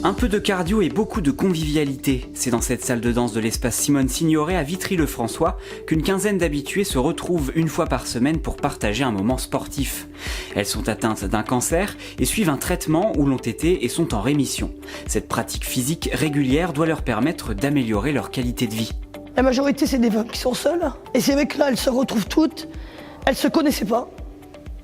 Un peu de cardio et beaucoup de convivialité. C'est dans cette salle de danse de l'espace Simone Signoret à Vitry-le-François qu'une quinzaine d'habitués se retrouvent une fois par semaine pour partager un moment sportif. Elles sont atteintes d'un cancer et suivent un traitement où l'ont été et sont en rémission. Cette pratique physique régulière doit leur permettre d'améliorer leur qualité de vie. La majorité, c'est des femmes qui sont seules. Et ces mecs-là, elles se retrouvent toutes. Elles se connaissaient pas.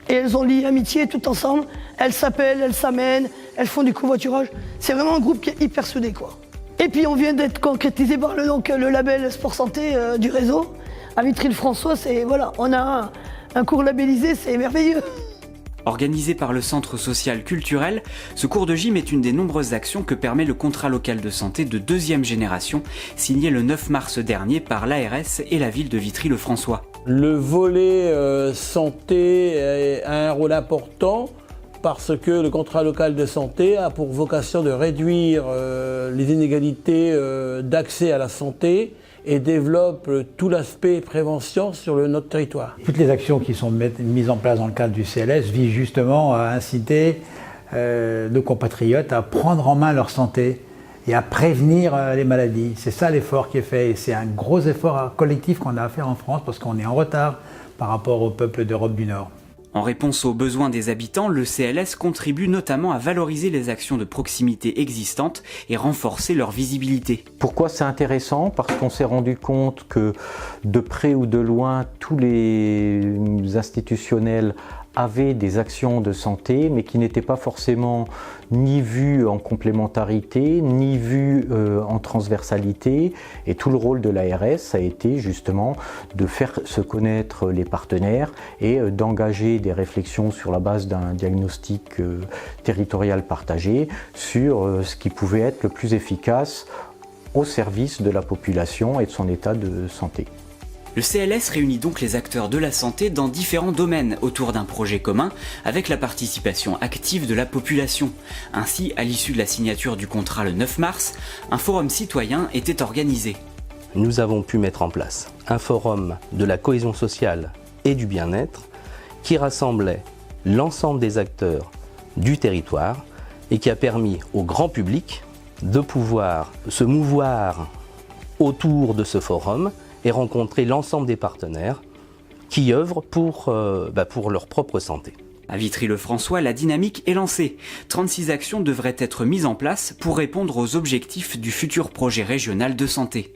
Et elles ont lié amitié tout ensemble. Elles s'appellent, elles s'amènent, elles font du covoiturage. C'est vraiment un groupe qui est hyper soudé, quoi. Et puis on vient d'être concrétisé par le label Sport Santé du réseau. À Vitry-le-François, on a un cours labellisé, c'est merveilleux. Organisé par le Centre social culturel, ce cours de gym est une des nombreuses actions que permet le contrat local de santé de deuxième génération, signé le 9 mars dernier par l'ARS et la ville de Vitry-le-François. Le volet santé a un rôle important parce que le contrat local de santé a pour vocation de réduire les inégalités d'accès à la santé et développe tout l'aspect prévention sur notre territoire. Toutes les actions qui sont mises en place dans le cadre du CLS visent justement à inciter nos compatriotes à prendre en main leur santé et à prévenir les maladies. C'est ça l'effort qui est fait et c'est un gros effort collectif qu'on a à faire en France parce qu'on est en retard par rapport au peuple d'Europe du Nord. En réponse aux besoins des habitants, le CLS contribue notamment à valoriser les actions de proximité existantes et renforcer leur visibilité. Pourquoi c'est intéressant? Parce qu'on s'est rendu compte que de près ou de loin, tous les institutionnels avaient des actions de santé, mais qui n'étaient pas forcément ni vues en complémentarité, ni vues en transversalité. Et tout le rôle de l'ARS a été justement de faire se connaître les partenaires et d'engager des réflexions sur la base d'un diagnostic territorial partagé sur ce qui pouvait être le plus efficace au service de la population et de son état de santé. Le CLS réunit donc les acteurs de la santé dans différents domaines autour d'un projet commun avec la participation active de la population. Ainsi, à l'issue de la signature du contrat le 9 mars, un forum citoyen était organisé. Nous avons pu mettre en place un forum de la cohésion sociale et du bien-être qui rassemblait l'ensemble des acteurs du territoire et qui a permis au grand public de pouvoir se mouvoir autour de ce forum et rencontrer l'ensemble des partenaires qui œuvrent pour leur propre santé. À Vitry-le-François, la dynamique est lancée. 36 actions devraient être mises en place pour répondre aux objectifs du futur projet régional de santé.